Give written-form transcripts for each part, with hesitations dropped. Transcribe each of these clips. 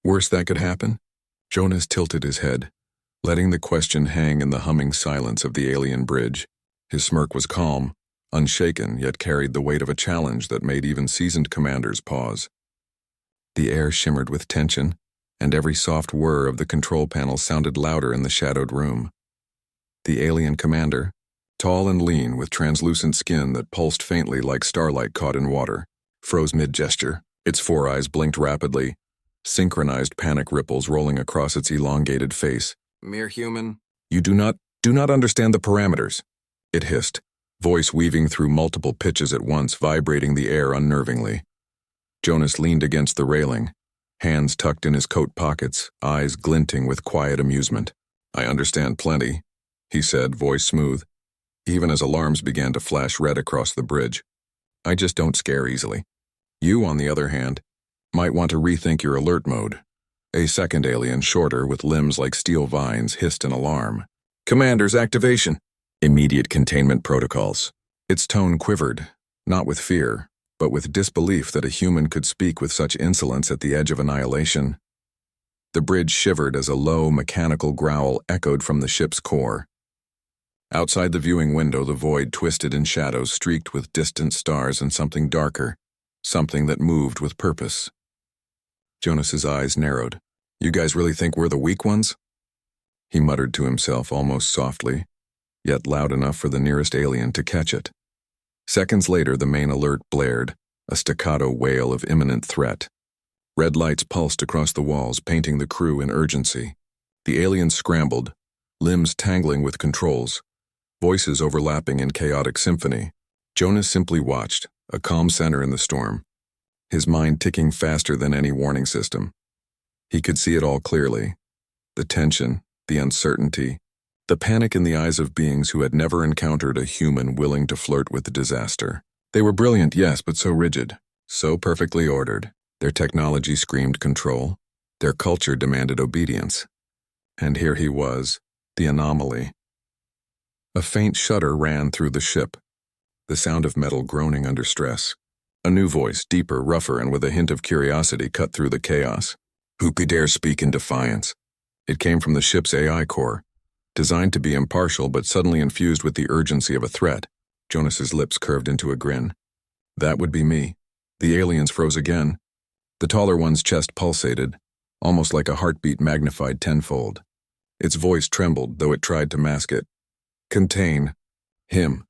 Worst that could happen? Jonas tilted his head, letting the question hang in the humming silence of the alien bridge. His smirk was calm, unshaken, yet carried the weight of a challenge that made even seasoned commanders pause. The air shimmered with tension, and every soft whir of the control panel sounded louder in the shadowed room. The alien commander, tall and lean with translucent skin that pulsed faintly like starlight caught in water, froze mid-gesture. Its four eyes blinked rapidly, synchronized panic ripples rolling across its elongated face. Mere human? You do not understand the parameters, it hissed, voice weaving through multiple pitches at once, vibrating the air unnervingly. Jonas leaned against the railing, hands tucked in his coat pockets, eyes glinting with quiet amusement. I understand plenty, he said, voice smooth, even as alarms began to flash red across the bridge. I just don't scare easily. You, on the other hand, might want to rethink your alert mode. A second alien, shorter, with limbs like steel vines, hissed an alarm. Commander's activation. Immediate containment protocols. Its tone quivered, not with fear, but with disbelief that a human could speak with such insolence at the edge of annihilation. The bridge shivered as a low, mechanical growl echoed from the ship's core. Outside the viewing window, the void twisted in shadows streaked with distant stars and something darker, something that moved with purpose. Jonas's eyes narrowed. You guys really think we're the weak ones? He muttered to himself almost softly, yet loud enough for the nearest alien to catch it. Seconds later, the main alert blared, a staccato wail of imminent threat. Red lights pulsed across the walls, painting the crew in urgency. The aliens scrambled, limbs tangling with controls, voices overlapping in chaotic symphony. Jonas simply watched, a calm center in the storm, his mind ticking faster than any warning system. He could see it all clearly. The tension, the uncertainty, the panic in the eyes of beings who had never encountered a human willing to flirt with disaster. They were brilliant, yes, but so rigid, so perfectly ordered. Their technology screamed control. Their culture demanded obedience. And here he was, the anomaly. A faint shudder ran through the ship, the sound of metal groaning under stress. A new voice, deeper, rougher, and with a hint of curiosity, cut through the chaos. Who could dare speak in defiance? It came from the ship's AI core, designed to be impartial but suddenly infused with the urgency of a threat. Jonas's lips curved into a grin. That would be me. The aliens froze again. The taller one's chest pulsated, almost like a heartbeat magnified tenfold. Its voice trembled, though it tried to mask it. Contain him.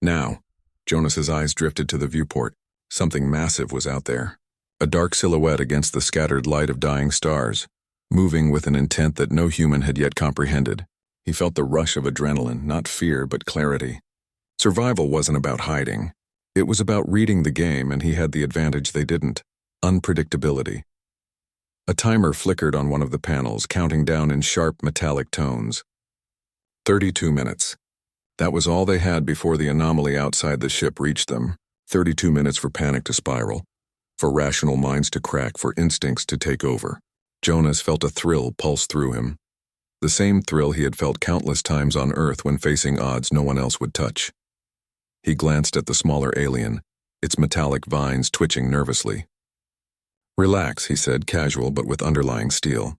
Now, Jonas's eyes drifted to the viewport. Something massive was out there. A dark silhouette against the scattered light of dying stars, moving with an intent that no human had yet comprehended. He felt the rush of adrenaline, not fear, but clarity. Survival wasn't about hiding. It was about reading the game, and he had the advantage they didn't: unpredictability. A timer flickered on one of the panels, counting down in sharp metallic tones. 32 minutes. That was all they had before the anomaly outside the ship reached them. 32 minutes for panic to spiral, for rational minds to crack, for instincts to take over. Jonas felt a thrill pulse through him. The same thrill he had felt countless times on Earth when facing odds no one else would touch. He glanced at the smaller alien, its metallic vines twitching nervously. Relax, he said, casual but with underlying steel.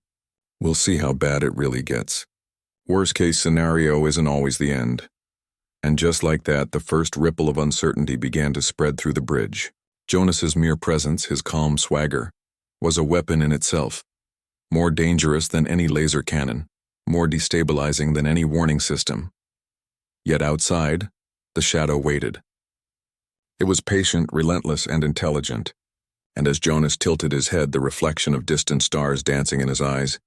We'll see how bad it really gets. Worst-case scenario isn't always the end. And just like that, the first ripple of uncertainty began to spread through the bridge. Jonas's mere presence, his calm swagger, was a weapon in itself. More dangerous than any laser cannon, more destabilizing than any warning system. Yet outside, the shadow waited. It was patient, relentless, and intelligent. And as Jonas tilted his head, the reflection of distant stars dancing in his eyes,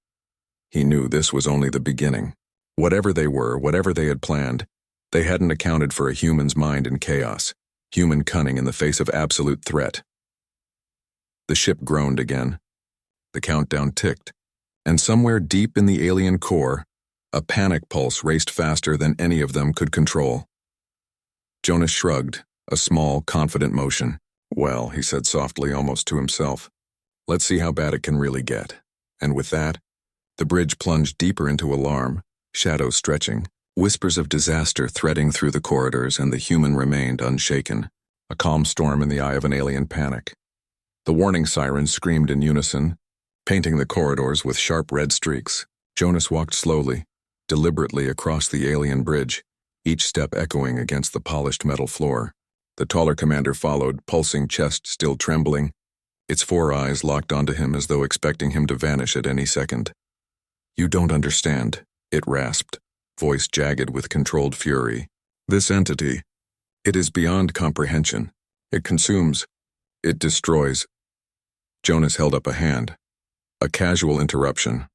he knew this was only the beginning. Whatever they were, whatever they had planned, they hadn't accounted for a human's mind in chaos, human cunning in the face of absolute threat. The ship groaned again. The countdown ticked, and somewhere deep in the alien core, a panic pulse raced faster than any of them could control. Jonas shrugged, a small, confident motion. Well, he said softly, almost to himself, let's see how bad it can really get. And with that, the bridge plunged deeper into alarm, shadows stretching, whispers of disaster threading through the corridors, and the human remained unshaken, a calm storm in the eye of an alien panic. The warning sirens screamed in unison, painting the corridors with sharp red streaks. Jonas walked slowly, deliberately across the alien bridge, each step echoing against the polished metal floor. The taller commander followed, pulsing chest still trembling, its 4 eyes locked onto him as though expecting him to vanish at any second. "You don't understand," it rasped, voice jagged with controlled fury. "This entity, it is beyond comprehension. It consumes. It destroys." Jonas held up a hand. A casual interruption.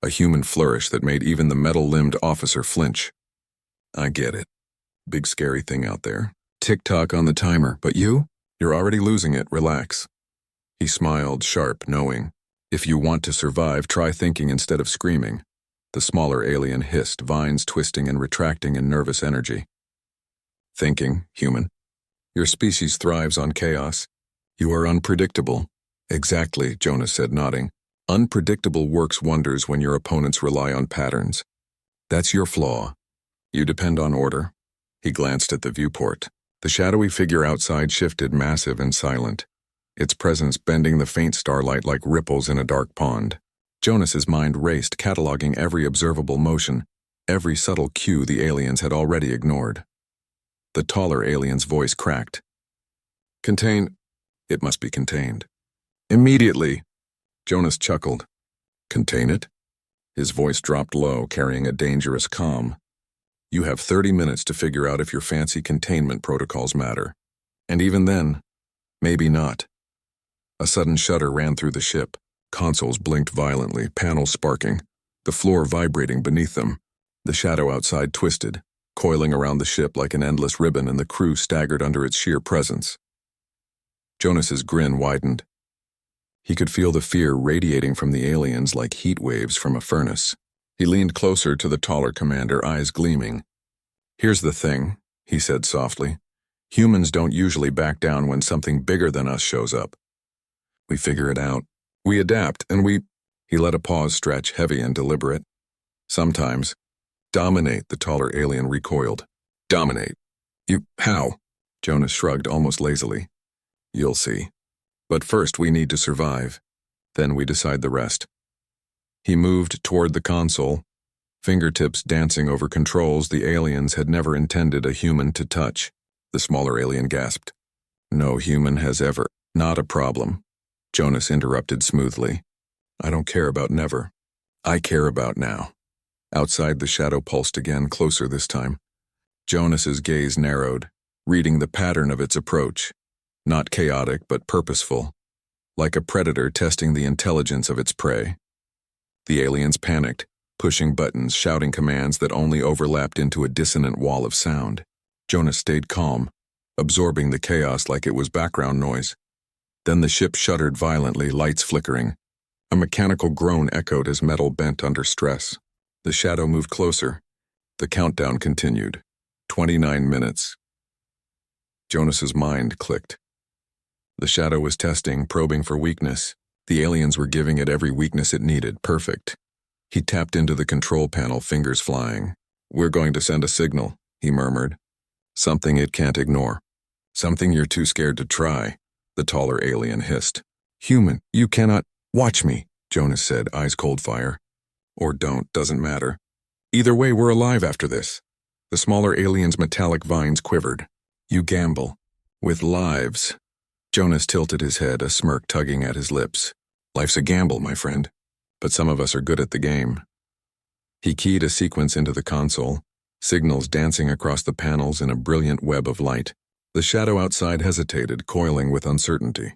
A human flourish that made even the metal-limbed officer flinch. "I get it. Big scary thing out there. Tick-tock on the timer, but you're already losing it, relax." He smiled, sharp, knowing. "If you want to survive, try thinking instead of screaming." The smaller alien hissed, vines twisting and retracting in nervous energy. "Thinking, human. Your species thrives on chaos. You are unpredictable." "Exactly," Jonas said, nodding. "Unpredictable works wonders when your opponents rely on patterns. That's your flaw. You depend on order." He glanced at the viewport. The shadowy figure outside shifted, massive and silent, its presence bending the faint starlight like ripples in a dark pond. Jonas's mind raced, cataloging every observable motion, every subtle cue the aliens had already ignored. The taller alien's voice cracked. "Contain. It must be contained. Immediately." Jonas chuckled. "Contain it?" His voice dropped low, carrying a dangerous calm. "You have 30 minutes to figure out if your fancy containment protocols matter. And even then, maybe not." A sudden shudder ran through the ship. Consoles blinked violently, panels sparking, the floor vibrating beneath them. The shadow outside twisted, coiling around the ship like an endless ribbon, and the crew staggered under its sheer presence. Jonas's grin widened. He could feel the fear radiating from the aliens like heat waves from a furnace. He leaned closer to the taller commander, eyes gleaming. "Here's the thing," he said softly. "Humans don't usually back down when something bigger than us shows up. We figure it out. We adapt, and we—" He let a pause stretch, heavy and deliberate. "Sometimes. Dominate," the taller alien recoiled. "Dominate? How?" Jonas shrugged almost lazily. "You'll see. But first we need to survive. Then we decide the rest." He moved toward the console, fingertips dancing over controls the aliens had never intended a human to touch. The smaller alien gasped. "No human has ever—" "Not a problem," Jonas interrupted smoothly. "I don't care about never. I care about now." Outside, the shadow pulsed again, closer this time. Jonas's gaze narrowed, reading the pattern of its approach. Not chaotic, but purposeful, like a predator testing the intelligence of its prey. The aliens panicked, pushing buttons, shouting commands that only overlapped into a dissonant wall of sound. Jonas stayed calm, absorbing the chaos like it was background noise. Then the ship shuddered violently, lights flickering. A mechanical groan echoed as metal bent under stress. The shadow moved closer. The countdown continued. 29 minutes. Jonas's mind clicked. The shadow was testing, probing for weakness. The aliens were giving it every weakness it needed. Perfect. He tapped into the control panel, fingers flying. "We're going to send a signal," he murmured. "Something it can't ignore. Something you're too scared to try," the taller alien hissed. "Human, you cannot—" "Watch me," Jonas said, eyes cold fire. "Or don't, doesn't matter. Either way, we're alive after this." The smaller alien's metallic vines quivered. "You gamble. With lives." Jonas tilted his head, a smirk tugging at his lips. "Life's a gamble, my friend. But some of us are good at the game." He keyed a sequence into the console, signals dancing across the panels in a brilliant web of light. The shadow outside hesitated, coiling with uncertainty.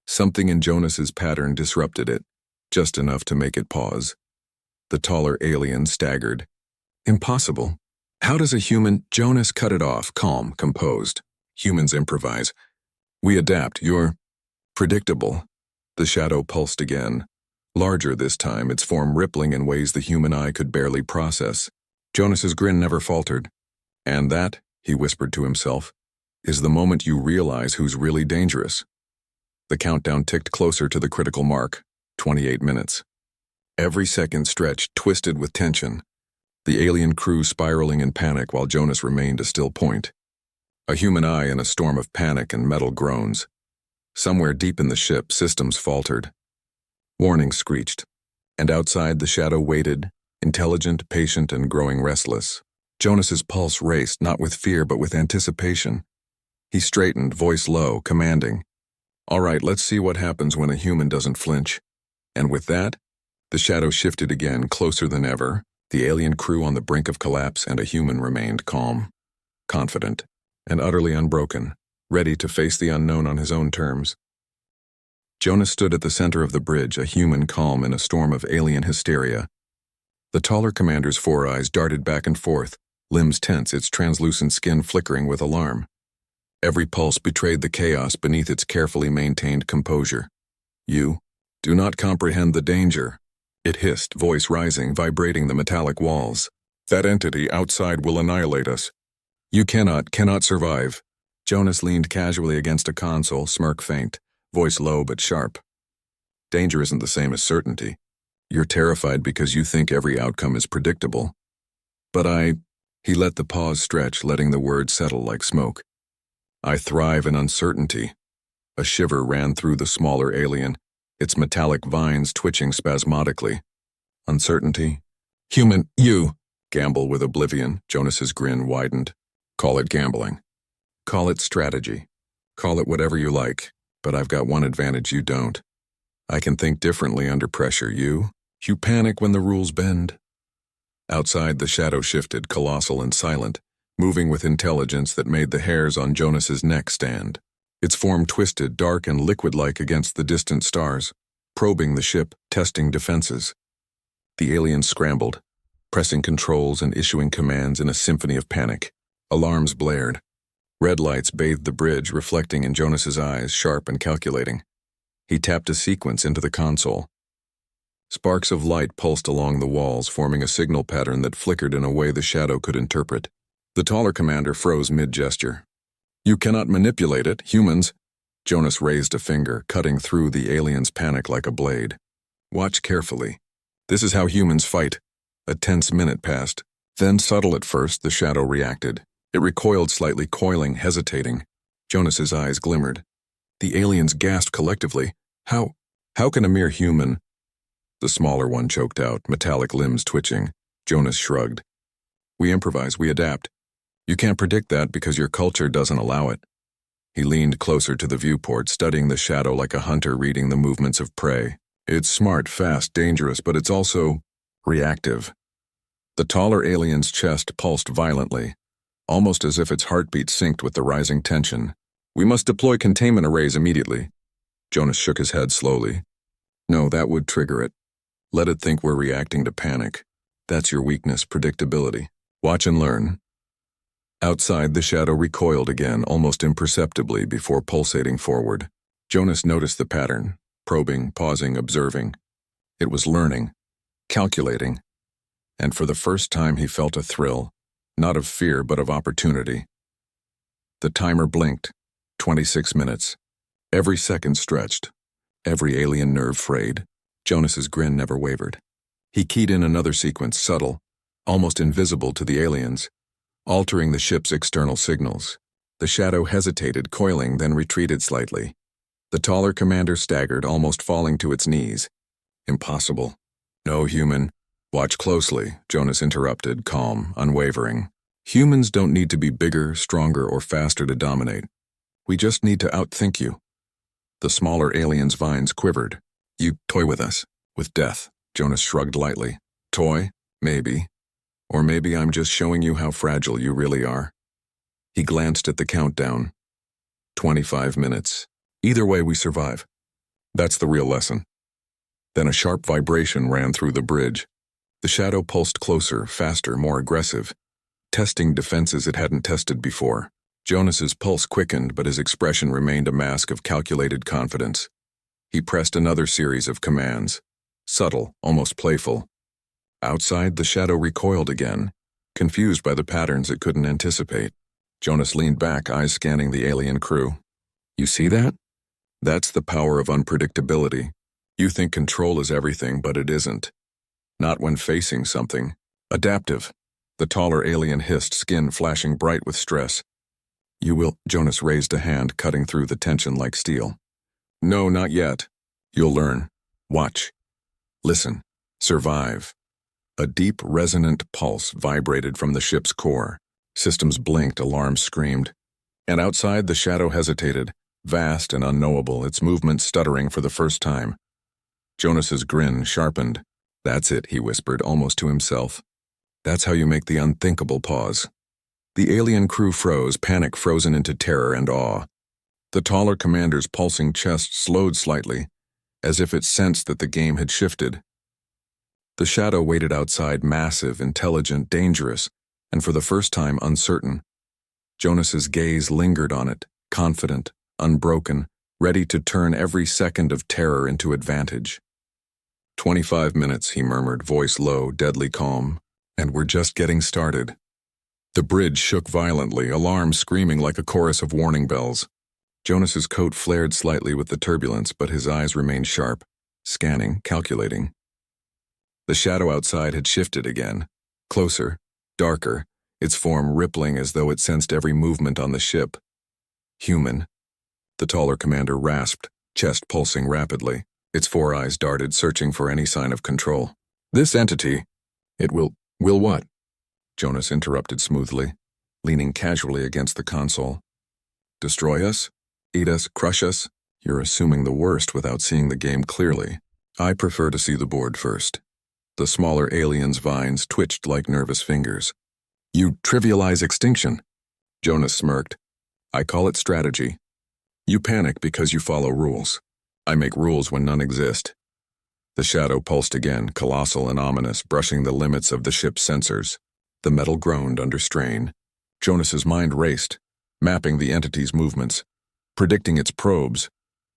Something in Jonas's pattern disrupted it, just enough to make it pause. The taller alien staggered. "Impossible. How does a human—" Jonas cut it off, calm, composed. "Humans improvise. We adapt. You're predictable." The shadow pulsed again, larger this time, its form rippling in ways the human eye could barely process. Jonas's grin never faltered. "And that," he whispered to himself, "is the moment you realize who's really dangerous." The countdown ticked closer to the critical mark, 28 minutes. Every second stretched, twisted with tension. The alien crew spiraling in panic while Jonas remained a still point. A human eye in a storm of panic and metal groans. Somewhere deep in the ship, systems faltered. Warning screeched. And outside the shadow waited, intelligent, patient, and growing restless. Jonas's pulse raced, not with fear but with anticipation. He straightened, voice low, commanding. All right, let's see what happens when a human doesn't flinch. And with that, the shadow shifted again, closer than ever, the alien crew on the brink of collapse, and a human remained calm, confident, and utterly unbroken, ready to face the unknown on his own terms. Jonas stood at the center of the bridge, a human calm in a storm of alien hysteria. The taller commander's four eyes darted back and forth, limbs tense, its translucent skin flickering with alarm. Every pulse betrayed the chaos beneath its carefully maintained composure. You do not comprehend the danger, it hissed, voice rising, vibrating the metallic walls. That entity outside will annihilate us. You cannot survive. Jonas leaned casually against a console, smirk faint, voice low but sharp. Danger isn't the same as certainty. You're terrified because you think every outcome is predictable. But he let the pause stretch, letting the words settle like smoke. I thrive in uncertainty. A shiver ran through the smaller alien, its metallic vines twitching spasmodically. Uncertainty? Human, you! Gamble with oblivion, Jonas's grin widened. Call it gambling. Call it strategy. Call it whatever you like, but I've got one advantage you don't. I can think differently under pressure. You panic when the rules bend. Outside, the shadow shifted, colossal and silent, moving with intelligence that made the hairs on Jonas's neck stand. Its form twisted, dark and liquid-like against the distant stars, probing the ship, testing defenses. The aliens scrambled, pressing controls and issuing commands in a symphony of panic. Alarms blared. Red lights bathed the bridge, reflecting in Jonas's eyes, sharp and calculating. He tapped a sequence into the console. Sparks of light pulsed along the walls, forming a signal pattern that flickered in a way the shadow could interpret. The taller commander froze mid-gesture. You cannot manipulate it, humans. Jonas raised a finger, cutting through the alien's panic like a blade. Watch carefully. This is how humans fight. A tense minute passed. Then, subtle at first, the shadow reacted. It recoiled slightly, coiling, hesitating. Jonas's eyes glimmered. The aliens gasped collectively. How can a mere human? The smaller one choked out, metallic limbs twitching. Jonas shrugged. We improvise, we adapt. You can't predict that because your culture doesn't allow it. He leaned closer to the viewport, studying the shadow like a hunter reading the movements of prey. It's smart, fast, dangerous, but it's also reactive. The taller alien's chest pulsed violently, almost as if its heartbeat synced with the rising tension. We must deploy containment arrays immediately. Jonas shook his head slowly. No, that would trigger it. Let it think we're reacting to panic. That's your weakness, predictability. Watch and learn. Outside, the shadow recoiled again, almost imperceptibly, before pulsating forward. Jonas noticed the pattern, probing, pausing, observing. It was learning, calculating, and for the first time he felt a thrill, not of fear but of opportunity. The timer blinked. 26 minutes. Every second stretched, every alien nerve frayed. Jonas's grin never wavered. He keyed in another sequence, subtle, almost invisible to the aliens, altering the ship's external signals. The shadow hesitated, coiling, then retreated slightly. The taller commander staggered, almost falling to its knees. Impossible. No, human. Watch closely, Jonas interrupted, calm, unwavering. Humans don't need to be bigger, stronger, or faster to dominate. We just need to outthink you. The smaller alien's vines quivered. You toy with us, with death. Jonas shrugged lightly. Toy? Maybe. Or maybe I'm just showing you how fragile you really are. He glanced at the countdown. 25 minutes. Either way, we survive. That's the real lesson. Then a sharp vibration ran through the bridge. The shadow pulsed closer, faster, more aggressive, testing defenses it hadn't tested before. Jonas's pulse quickened, but his expression remained a mask of calculated confidence. He pressed another series of commands, subtle, almost playful. Outside, the shadow recoiled again, confused by the patterns it couldn't anticipate. Jonas leaned back, eyes scanning the alien crew. You see that? That's the power of unpredictability. You think control is everything, but it isn't. Not when facing something. Adaptive. The taller alien hissed, skin flashing bright with stress. You will. Jonas raised a hand, cutting through the tension like steel. No, not yet. You'll learn. Watch. Listen. Survive. A deep, resonant pulse vibrated from the ship's core. Systems blinked, alarms screamed. And outside, the shadow hesitated, vast and unknowable, its movement stuttering for the first time. Jonas's grin sharpened. "That's it," he whispered, almost to himself. "That's how you make the unthinkable pause." The alien crew froze, panic frozen into terror and awe. The taller commander's pulsing chest slowed slightly, as if it sensed that the game had shifted. The shadow waited outside, massive, intelligent, dangerous, and for the first time uncertain. Jonas's gaze lingered on it, confident, unbroken, ready to turn every second of terror into advantage. 25 minutes, he murmured, voice low, deadly calm, and we're just getting started. The bridge shook violently, alarms screaming like a chorus of warning bells. Jonas's coat flared slightly with the turbulence, but his eyes remained sharp, scanning, calculating. The shadow outside had shifted again, closer, darker, its form rippling as though it sensed every movement on the ship. Human. The taller commander rasped, chest pulsing rapidly. Its four eyes darted, searching for any sign of control. "This entity, it will what?" Jonas interrupted smoothly, leaning casually against the console. "Destroy us? Eat us? Crush us? You're assuming the worst without seeing the game clearly. I prefer to see the board first." The smaller alien's vines twitched like nervous fingers. "You trivialize extinction." Jonas smirked. "I call it strategy. You panic because you follow rules. I make rules when none exist." The shadow pulsed again, colossal and ominous, brushing the limits of the ship's sensors. The metal groaned under strain. Jonas's mind raced, mapping the entity's movements, predicting its probes,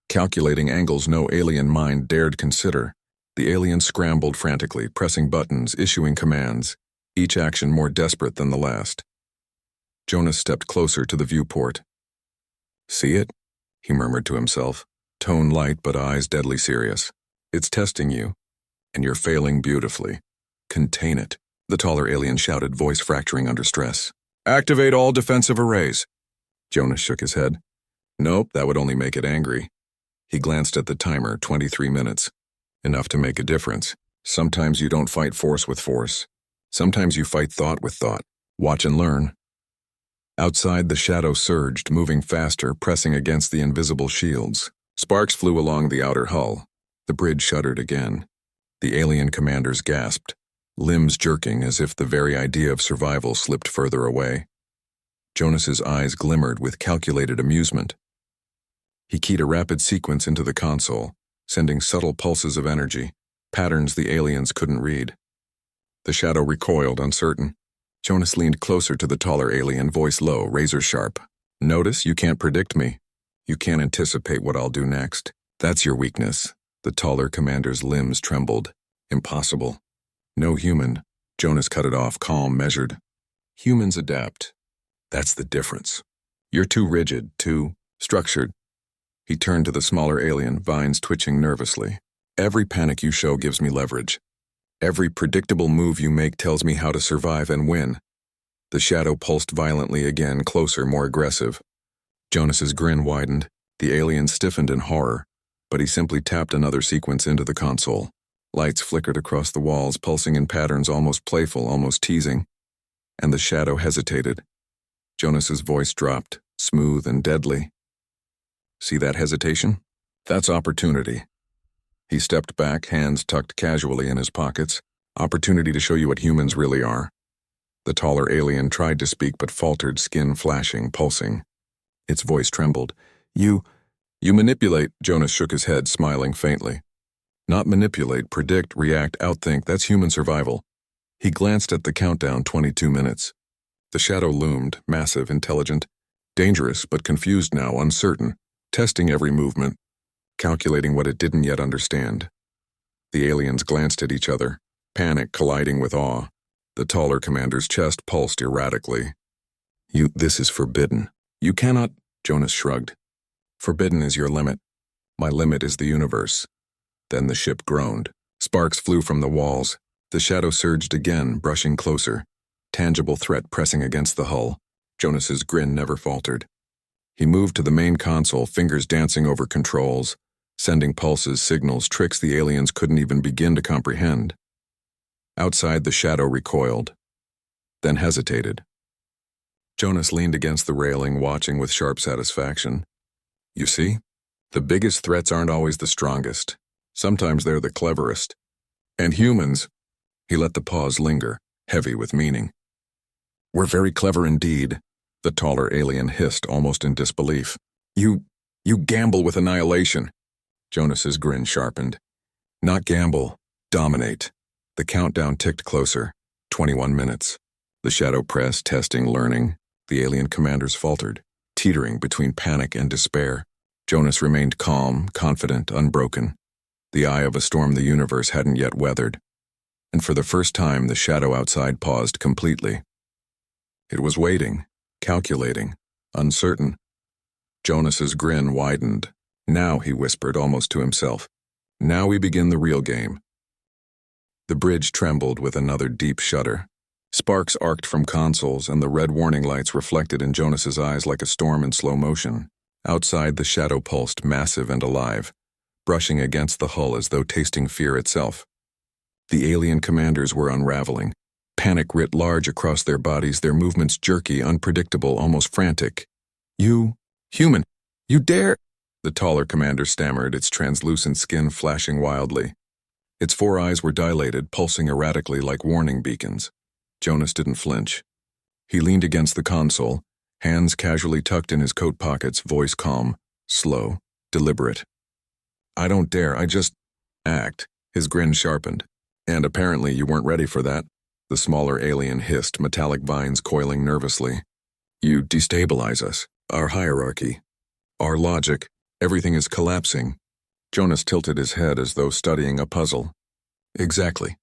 calculating angles no alien mind dared consider. The alien scrambled frantically, pressing buttons, issuing commands, each action more desperate than the last. Jonas stepped closer to the viewport. "See it?" he murmured to himself, tone light but eyes deadly serious. "It's testing you, and you're failing beautifully. Contain it," the taller alien shouted, voice fracturing under stress. "Activate all defensive arrays." Jonas shook his head. "Nope, that would only make it angry." He glanced at the timer, 23 minutes. Enough to make a difference. Sometimes you don't fight force with force. Sometimes you fight thought with thought. Watch and learn. Outside, the shadow surged, moving faster, pressing against the invisible shields. Sparks flew along the outer hull. The bridge shuddered again. The alien commanders gasped, limbs jerking as if the very idea of survival slipped further away. Jonas's eyes glimmered with calculated amusement. He keyed a rapid sequence into the console, sending subtle pulses of energy, patterns the aliens couldn't read. The shadow recoiled, uncertain. Jonas leaned closer to the taller alien, voice low, razor sharp. "Notice, you can't predict me. You can't anticipate what I'll do next. That's your weakness." The taller commander's limbs trembled. "Impossible. No human." Jonas cut it off, calm, measured. "Humans adapt. That's the difference. You're too rigid, too structured." He turned to the smaller alien, vines twitching nervously. "Every panic you show gives me leverage. Every predictable move you make tells me how to survive and win." The shadow pulsed violently again, closer, more aggressive. Jonas's grin widened. The alien stiffened in horror, but he simply tapped another sequence into the console. Lights flickered across the walls, pulsing in patterns almost playful, almost teasing. And the shadow hesitated. Jonas's voice dropped, smooth and deadly. "See that hesitation? That's opportunity." He stepped back, hands tucked casually in his pockets. "Opportunity to show you what humans really are." The taller alien tried to speak but faltered, skin flashing, pulsing. Its voice trembled. You manipulate." Jonas shook his head, smiling faintly. "Not manipulate, predict, react, outthink. That's human survival." He glanced at the countdown, 22 minutes. The shadow loomed, massive, intelligent, dangerous, but confused now, uncertain, testing every movement, calculating what it didn't yet understand. The aliens glanced at each other, panic colliding with awe. The taller commander's chest pulsed erratically. This is forbidden. You cannot," Jonas shrugged. "Forbidden is your limit. My limit is the universe." Then the ship groaned. Sparks flew from the walls. The shadow surged again, brushing closer. Tangible threat pressing against the hull. Jonas's grin never faltered. He moved to the main console, fingers dancing over controls, sending pulses, signals, tricks the aliens couldn't even begin to comprehend. Outside, the shadow recoiled, then hesitated. Jonas leaned against the railing, watching with sharp satisfaction. You see? The biggest threats aren't always the strongest. Sometimes they're the cleverest. And humans, he let the pause linger, heavy with meaning. We're very clever indeed, the taller alien hissed, almost in disbelief. You gamble with annihilation. Jonas's grin sharpened. Not gamble, dominate. The countdown ticked closer. 21 minutes. The shadow pressed, testing, learning. The alien commanders faltered, teetering between panic and despair. Jonas remained calm, confident, unbroken. The eye of a storm the universe hadn't yet weathered. And for the first time, the shadow outside paused completely. It was waiting, calculating, uncertain. Jonas's grin widened. Now, he whispered, almost to himself. Now we begin the real game. The bridge trembled with another deep shudder. Sparks arced from consoles, and the red warning lights reflected in Jonas's eyes like a storm in slow motion. Outside, the shadow pulsed, massive and alive, brushing against the hull as though tasting fear itself. The alien commanders were unraveling. Panic writ large across their bodies, their movements jerky, unpredictable, almost frantic. You, human, you dare? The taller commander stammered, its translucent skin flashing wildly. Its 4 eyes were dilated, pulsing erratically like warning beacons. Jonas didn't flinch. He leaned against the console, hands casually tucked in his coat pockets, voice calm, slow, deliberate. I don't dare, I just act. His grin sharpened. And apparently you weren't ready for that. The smaller alien hissed, metallic vines coiling nervously. You destabilize us, our hierarchy, our logic. Everything is collapsing. Jonas tilted his head as though studying a puzzle. Exactly.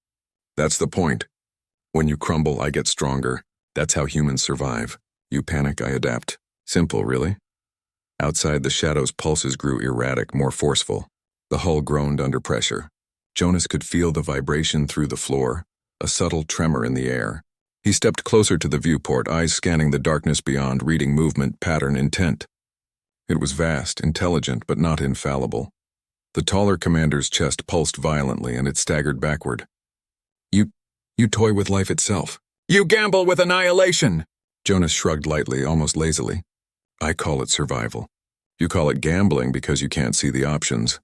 That's the point. When you crumble, I get stronger. That's how humans survive. You panic, I adapt. Simple, really? Outside, the shadow's pulses grew erratic, more forceful. The hull groaned under pressure. Jonas could feel the vibration through the floor, a subtle tremor in the air. He stepped closer to the viewport, eyes scanning the darkness beyond, reading movement, pattern, intent. It was vast, intelligent, but not infallible. The taller commander's chest pulsed violently, and it staggered backward. You toy with life itself. You gamble with annihilation! Jonas shrugged lightly, almost lazily. I call it survival. You call it gambling because you can't see the options.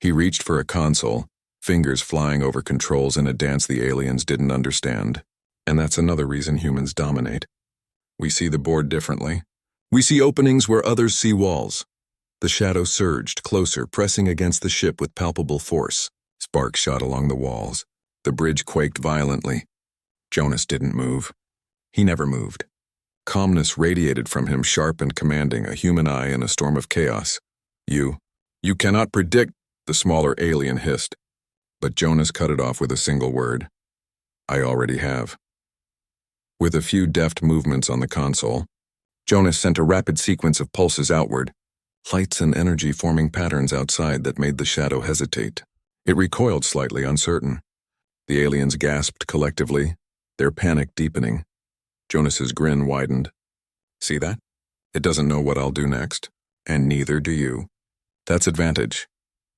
He reached for a console, fingers flying over controls in a dance the aliens didn't understand. And that's another reason humans dominate. We see the board differently. We see openings where others see walls. The shadow surged, closer, pressing against the ship with palpable force. Sparks shot along the walls. The bridge quaked violently. Jonas didn't move. He never moved. Calmness radiated from him, sharp and commanding, a human eye in a storm of chaos. You cannot predict, the smaller alien hissed. But Jonas cut it off with a single word. I already have. With a few deft movements on the console, Jonas sent a rapid sequence of pulses outward, lights and energy forming patterns outside that made the shadow hesitate. It recoiled slightly, uncertain. The aliens gasped collectively, their panic deepening. Jonas's grin widened. See that? It doesn't know what I'll do next, and neither do you. That's advantage.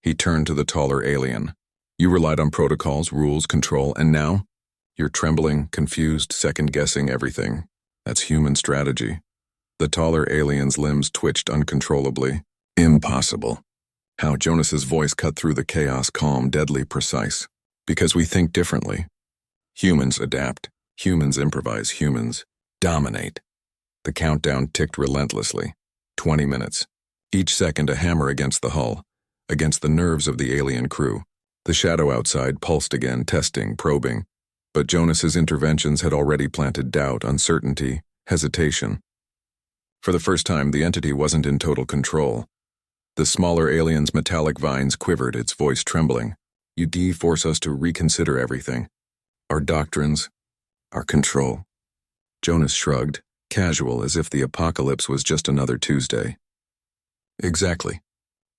He turned to the taller alien. You relied on protocols, rules, control, and now? You're trembling, confused, second-guessing everything. That's human strategy. The taller alien's limbs twitched uncontrollably. Impossible. How Jonas's voice cut through the chaos, calm, deadly precise. Because we think differently. Humans adapt. Humans improvise. Humans dominate. The countdown ticked relentlessly. 20 minutes. Each second a hammer against the hull, against the nerves of the alien crew. The shadow outside pulsed again, testing, probing. But Jonas's interventions had already planted doubt, uncertainty, hesitation. For the first time, the entity wasn't in total control. The smaller alien's metallic vines quivered, its voice trembling. You force us to reconsider everything. Our doctrines, our control. Jonas shrugged, casual, as if the apocalypse was just another Tuesday. Exactly.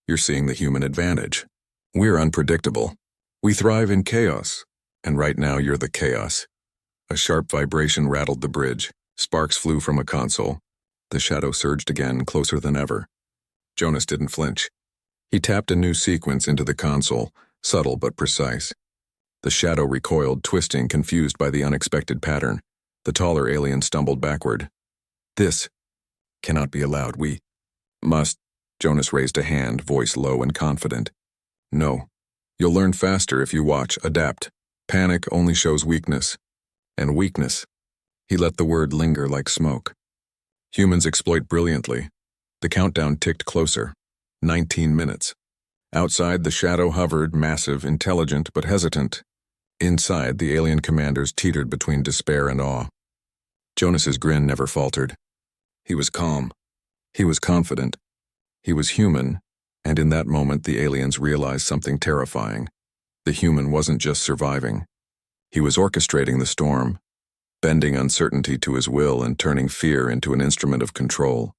You're seeing the human advantage. We're unpredictable. We thrive in chaos. And right now you're the chaos. A sharp vibration rattled the bridge. Sparks flew from a console. The shadow surged again, closer than ever. Jonas didn't flinch. He tapped a new sequence into the console, subtle but precise. The shadow recoiled, twisting, confused by the unexpected pattern. The taller alien stumbled backward. This cannot be allowed. We must. Jonas raised a hand, voice low and confident. No. You'll learn faster if you watch, adapt. Panic only shows weakness. And weakness. He let the word linger like smoke. Humans exploit brilliantly. The countdown ticked closer. 19 minutes. Outside, the shadow hovered, massive, intelligent, but hesitant. Inside, the alien commanders teetered between despair and awe. Jonas's grin never faltered. He was calm. He was confident. He was human, and in that moment the aliens realized something terrifying. The human wasn't just surviving. He was orchestrating the storm, bending uncertainty to his will and turning fear into an instrument of control.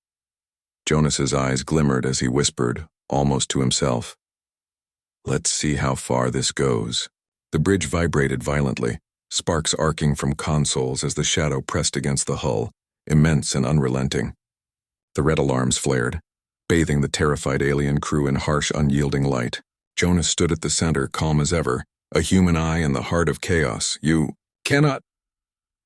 Jonas's eyes glimmered as he whispered, almost to himself, "Let's see how far this goes." The bridge vibrated violently, sparks arcing from consoles as the shadow pressed against the hull, immense and unrelenting. The red alarms flared, bathing the terrified alien crew in harsh, unyielding light. Jonas stood at the center, calm as ever, a human eye in the heart of chaos. "You cannot,"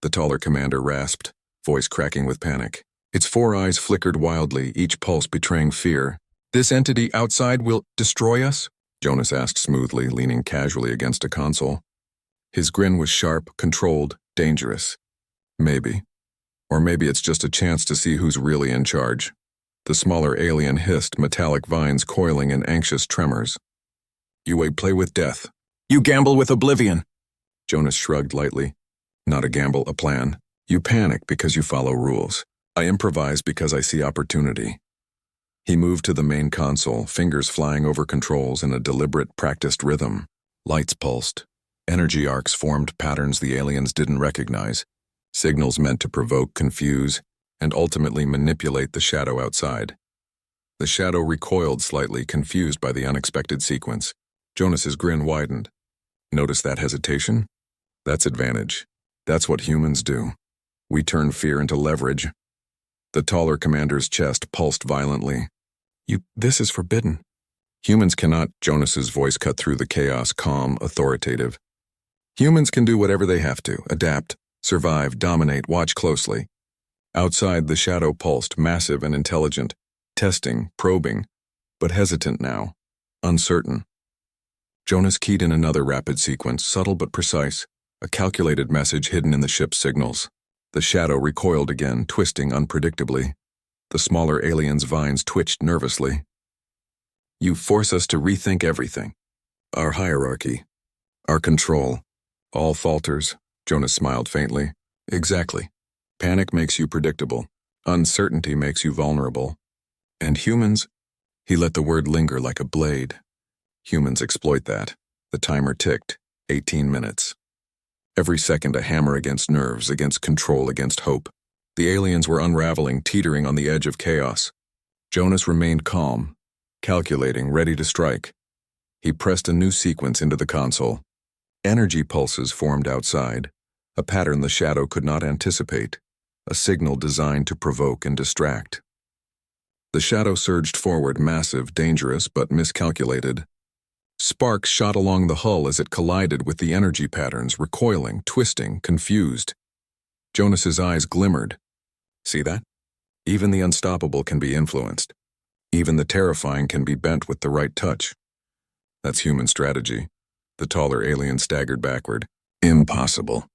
the taller commander rasped, voice cracking with panic. Its 4 eyes flickered wildly, each pulse betraying fear. "This entity outside will destroy us?" Jonas asked smoothly, leaning casually against a console. His grin was sharp, controlled, dangerous. Maybe. Or maybe it's just a chance to see who's really in charge. The smaller alien hissed, metallic vines coiling in anxious tremors. "You play with death. You gamble with oblivion." Jonas shrugged lightly. "Not a gamble, a plan. You panic because you follow rules. I improvise because I see opportunity." He moved to the main console, fingers flying over controls in a deliberate, practiced rhythm. Lights pulsed. Energy arcs formed patterns the aliens didn't recognize. Signals meant to provoke, confuse, and ultimately manipulate the shadow outside. The shadow recoiled slightly, confused by the unexpected sequence. Jonas's grin widened. "Notice that hesitation? That's advantage. That's what humans do. We turn fear into leverage." The taller commander's chest pulsed violently. This is forbidden." "Humans cannot," Jonas's voice cut through the chaos, calm, authoritative. "Humans can do whatever they have to, adapt, survive, dominate, watch closely." Outside, the shadow pulsed, massive and intelligent, testing, probing, but hesitant now, uncertain. Jonas keyed in another rapid sequence, subtle but precise, a calculated message hidden in the ship's signals. The shadow recoiled again, twisting unpredictably. The smaller alien's vines twitched nervously. "You force us to rethink everything. Our hierarchy, our control. All falters." Jonas smiled faintly. "Exactly. Panic makes you predictable. Uncertainty makes you vulnerable. And humans," he let the word linger like a blade. "Humans exploit that." The timer ticked. 18 minutes. Every second a hammer against nerves, against control, against hope. The aliens were unraveling, teetering on the edge of chaos. Jonas remained calm, calculating, ready to strike. He pressed a new sequence into the console. Energy pulses formed outside, a pattern the shadow could not anticipate, a signal designed to provoke and distract. The shadow surged forward, massive, dangerous, but miscalculated. Sparks shot along the hull as it collided with the energy patterns, recoiling, twisting, confused. Jonas's eyes glimmered. "See that? Even the unstoppable can be influenced. Even the terrifying can be bent with the right touch. That's human strategy." The taller alien staggered backward. "Impossible."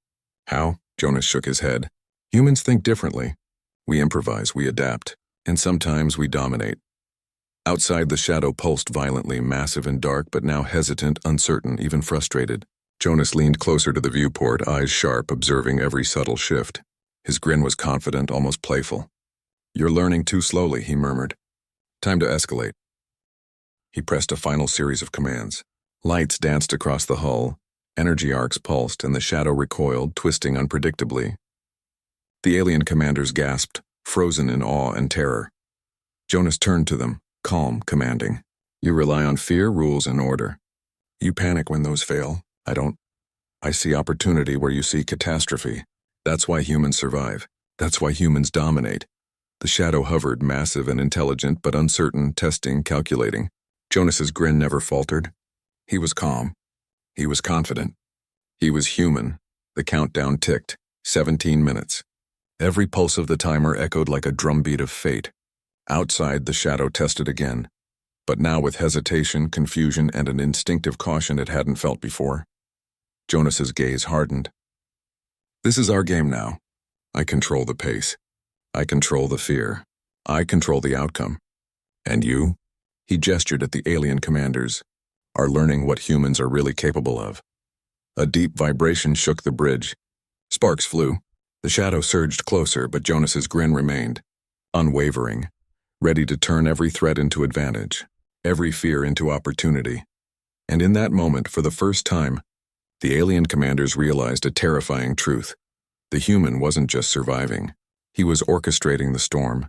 "How?" Jonas shook his head. "Humans think differently. We improvise, we adapt, and sometimes we dominate." Outside, the shadow pulsed violently, massive and dark, but now hesitant, uncertain, even frustrated. Jonas leaned closer to the viewport, eyes sharp, observing every subtle shift. His grin was confident, almost playful. "You're learning too slowly," he murmured. "Time to escalate." He pressed a final series of commands. Lights danced across the hull, energy arcs pulsed, and the shadow recoiled, twisting unpredictably. The alien commanders gasped, frozen in awe and terror. Jonas turned to them, calm, commanding. "You rely on fear, rules, and order. You panic when those fail. I don't. I see opportunity where you see catastrophe. That's why humans survive. That's why humans dominate." The shadow hovered, massive and intelligent, but uncertain, testing, calculating. Jonas's grin never faltered. He was calm. He was confident. He was human. The countdown ticked. 17 minutes. Every pulse of the timer echoed like a drumbeat of fate. Outside, the shadow tested again, but now with hesitation, confusion, and an instinctive caution it hadn't felt before. Jonas's gaze hardened. This is our game now. I control the pace. I control the fear. I control the outcome. And you? He gestured at the alien commanders, are learning what humans are really capable of. A deep vibration shook the bridge. Sparks flew. The shadow surged closer, but Jonas's grin remained, unwavering, ready to turn every threat into advantage, every fear into opportunity. And in that moment, for the first time, the alien commanders realized a terrifying truth. The human wasn't just surviving. He was orchestrating the storm,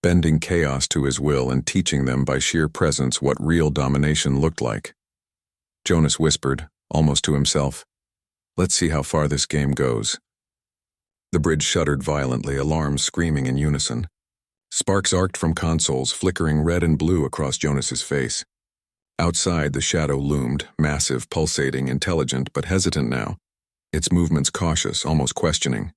bending chaos to his will and teaching them by sheer presence what real domination looked like. Jonas whispered, almost to himself, "Let's see how far this game goes." The bridge shuddered violently, alarms screaming in unison. Sparks arced from consoles, flickering red and blue across Jonas's face. Outside, the shadow loomed, massive, pulsating, intelligent, but hesitant now, its movements cautious, almost questioning.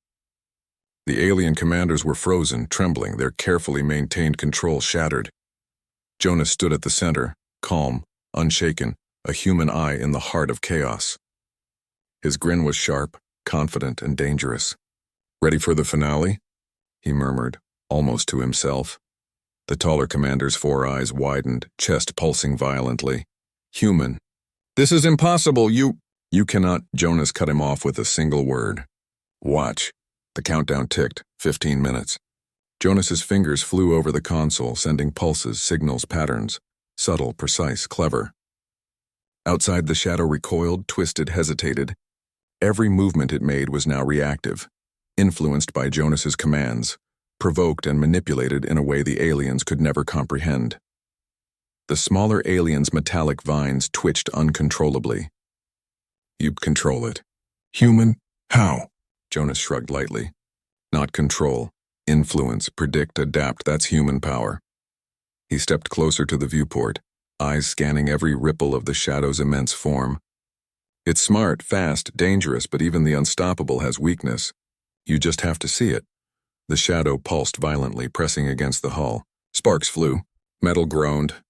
The alien commanders were frozen, trembling, their carefully maintained control shattered. Jonas stood at the center, calm, unshaken, a human eye in the heart of chaos. His grin was sharp, confident, and dangerous. "Ready for the finale?" he murmured, almost to himself. The taller commander's four eyes widened, chest pulsing violently. "Human. This is impossible, you cannot," Jonas cut him off with a single word. "Watch." The countdown ticked, 15 minutes. Jonas's fingers flew over the console, sending pulses, signals, patterns. Subtle, precise, clever. Outside, the shadow recoiled, twisted, hesitated. Every movement it made was now reactive, influenced by Jonas's commands, provoked and manipulated in a way the aliens could never comprehend. The smaller aliens' metallic vines twitched uncontrollably. "You control it." "Human? How?" Jonas shrugged lightly. "Not control. Influence, predict, adapt, that's human power." He stepped closer to the viewport, eyes scanning every ripple of the shadow's immense form. "It's smart, fast, dangerous, but even the unstoppable has weakness. You just have to see it." The shadow pulsed violently, pressing against the hull. Sparks flew. Metal groaned.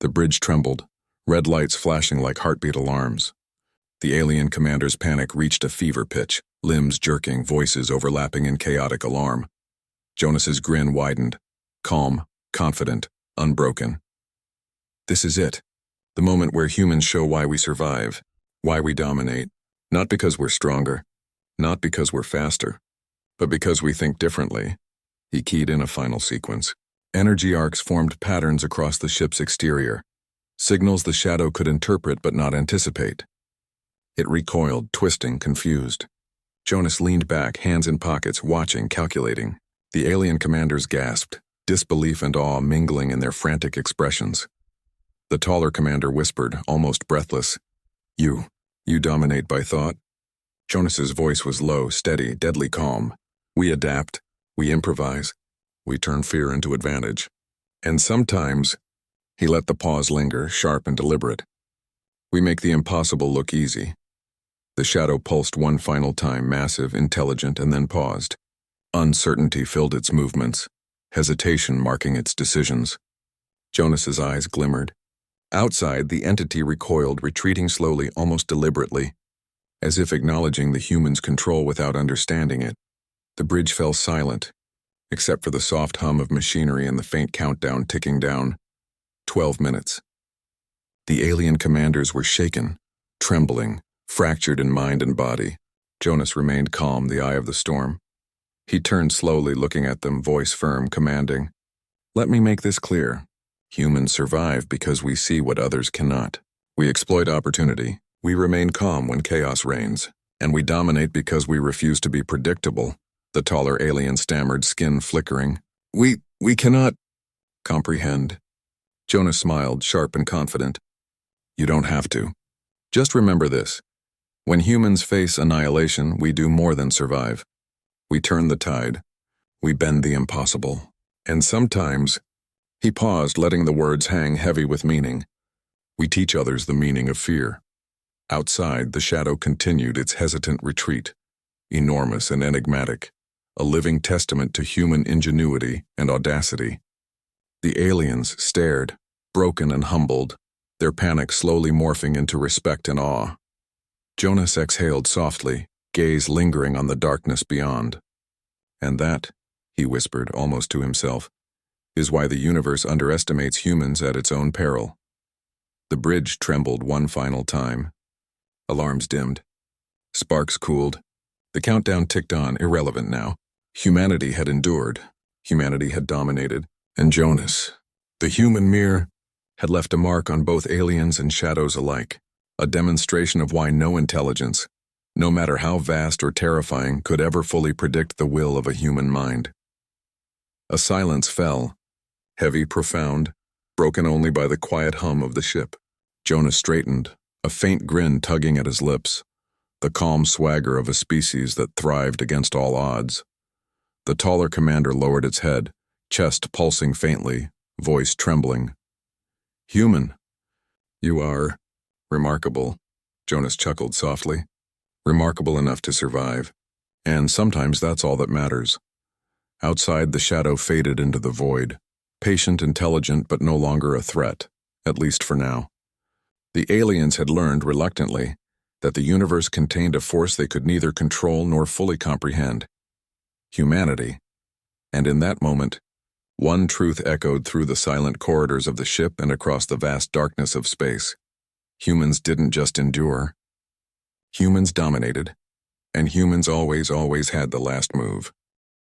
The bridge trembled, red lights flashing like heartbeat alarms. The alien commander's panic reached a fever pitch, limbs jerking, voices overlapping in chaotic alarm. Jonas's grin widened, calm, confident, unbroken. "This is it. The moment where humans show why we survive, why we dominate. Not because we're stronger, not because we're faster, but because we think differently." He keyed in a final sequence. Energy arcs formed patterns across the ship's exterior, signals the shadow could interpret but not anticipate. It recoiled, twisting, confused. Jonas leaned back, hands in pockets, watching, calculating. The alien commanders gasped, disbelief and awe mingling in their frantic expressions. The taller commander whispered, almost breathless, You dominate by thought." Jonas's voice was low, steady, deadly calm. "We adapt, we improvise, we turn fear into advantage. And sometimes," he let the pause linger, sharp and deliberate, "we make the impossible look easy." The shadow pulsed one final time, massive, intelligent, and then paused. Uncertainty filled its movements, hesitation marking its decisions. Jonas's eyes glimmered. Outside, the entity recoiled, retreating slowly, almost deliberately, as if acknowledging the human's control without understanding it. The bridge fell silent, except for the soft hum of machinery and the faint countdown ticking down. 12 minutes. The alien commanders were shaken, trembling, fractured in mind and body. Jonas remained calm, the eye of the storm. He turned slowly, looking at them, voice firm, commanding, "Let me make this clear. Humans survive because we see what others cannot. We exploit opportunity. We remain calm when chaos reigns. And we dominate because we refuse to be predictable." The taller alien stammered, skin flickering. We cannot comprehend." Jonas smiled, sharp and confident. "You don't have to. Just remember this. When humans face annihilation, we do more than survive. We turn the tide. We bend the impossible. And sometimes," he paused, letting the words hang heavy with meaning, We teach others the meaning of fear. Outside, the shadow continued its hesitant retreat, enormous and enigmatic, a living testament to human ingenuity and audacity. The aliens stared, broken and humbled, their panic slowly morphing into respect and awe. Jonas exhaled softly, gaze lingering on the darkness beyond. And that, he whispered almost to himself, is why the universe underestimates humans at its own peril. The bridge trembled one final time. Alarms dimmed. Sparks cooled. The countdown ticked on, irrelevant now. Humanity had endured. Humanity had dominated. And Jonas, the human mirror, had left a mark on both aliens and shadows alike, a demonstration of why no intelligence, no matter how vast or terrifying, could ever fully predict the will of a human mind. A silence fell, heavy, profound, broken only by the quiet hum of the ship. Jonas straightened, a faint grin tugging at his lips, the calm swagger of a species that thrived against all odds. The taller commander lowered its head, chest pulsing faintly, voice trembling. "Human. You are remarkable," Jonas chuckled softly. "Remarkable enough to survive. And sometimes that's all that matters." Outside, the shadow faded into the void, patient, intelligent, but no longer a threat, at least for now. The aliens had learned, reluctantly, that the universe contained a force they could neither control nor fully comprehend. Humanity. And in that moment, one truth echoed through the silent corridors of the ship and across the vast darkness of space. Humans didn't just endure. Humans dominated, and humans always had the last move.